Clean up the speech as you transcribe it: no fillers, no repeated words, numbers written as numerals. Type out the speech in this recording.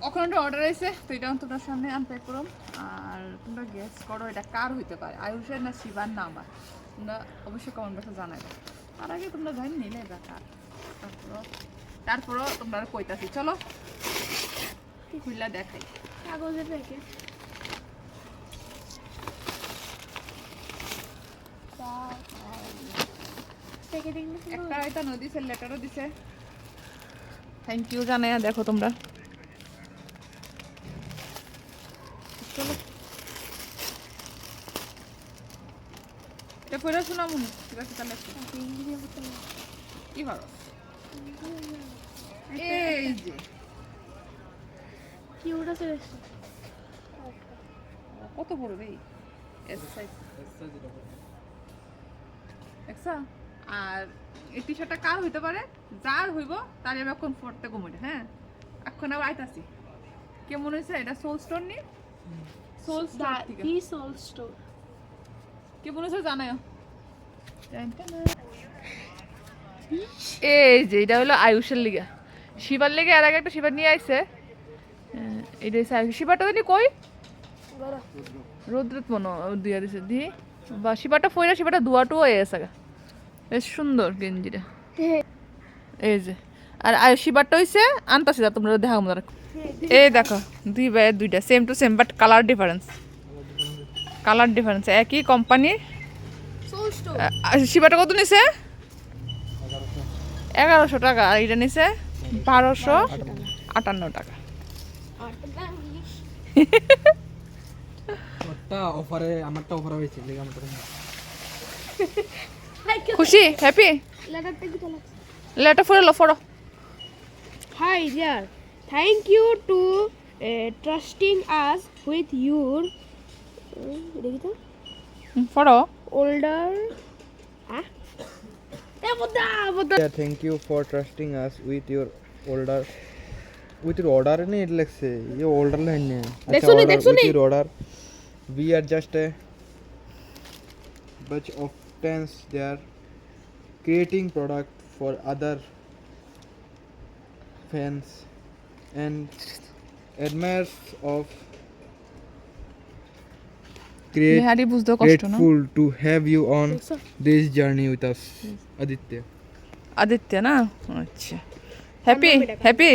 ওখানে অর্ডার আছে, তো এটা তোমার সামনে আনপ্যাক করো। আর তোমরা গেস করো এটা কার হইতে পারে, আয়ুষের না শিবার না আমার। তোমরা অবশ্যই কমেন্ট বক্সে জানাবে। তার আগে তোমরা জানি নিলে এটা কার। তারপরও তোমরা কইতাছি, চলো খুললা দেখাই। কাগজের প্যাকেট। একটা এটা দিছে, লেটারও দিছে, থ্যাংক ইউ জানাই। দেখো তোমরা, চলো এটা পড়ে শোনা মনে। ঠিক আছে তাহলে কি ভালো। এই যে কি ওটা চলেছে কত বড় রে এক্সা। আর এই টি শার্টটা কার হইতে পারে, যার হইব তার আমি এখন পড়তে কমে। হ্যাঁ এখন আবার আইতাছি। কেমন হয়েছে এটা? সোল স্টোর নি, সোল স্টোর থেকে। দি সোল স্টোর কেমন হয়েছে জানাও। এই যে এটা হলো আয়ুষের লিগা, শিবার লেগে আর আগে একটা শিবার নিয়ে আইছে। এটা হচ্ছে আয়ুষ। শিবারটা জানি কই রোদ্রত মনো দিয়া দিছে দি, বা শিবারটা ফইরা শিবারটা ধোয়াটু হয়ে গেছে। বেশ সুন্দর গেঞ্জিটা। এই যে আর আয়ুষ শিবারটা হইছে আনতাছি, তোমরা দেখাও মনে রাখো। এই দেখো দুই ভাইয়ের দুইটা same to same, but colour difference. Colour difference একই কোম্পানির। শিবাটা কত নিছে? 1100 টাকা। আর এটা নিছে 1258 টাকা। অফারে আমারটা অফার হয়েছে, খুশি? হ্যাপি? লেটারটা কি তাহলে? Letter follow follow. Hi dear, thank you to trusting us with your follow older. Huh? Yeah, thank you for trusting us with your order. With your order नहीं like से ये order लाइन है। देखो नहीं, देखो with नहीं। your order, we are just a bunch of tens. They are creating product for other fans and admirers of nihari বুঝতে কষ্ট না। grateful to have you on this journey with us, Aditya. Aditya না? আচ্ছা হ্যাপি হ্যাপি।